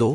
2،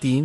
3،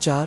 4،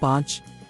5،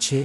6،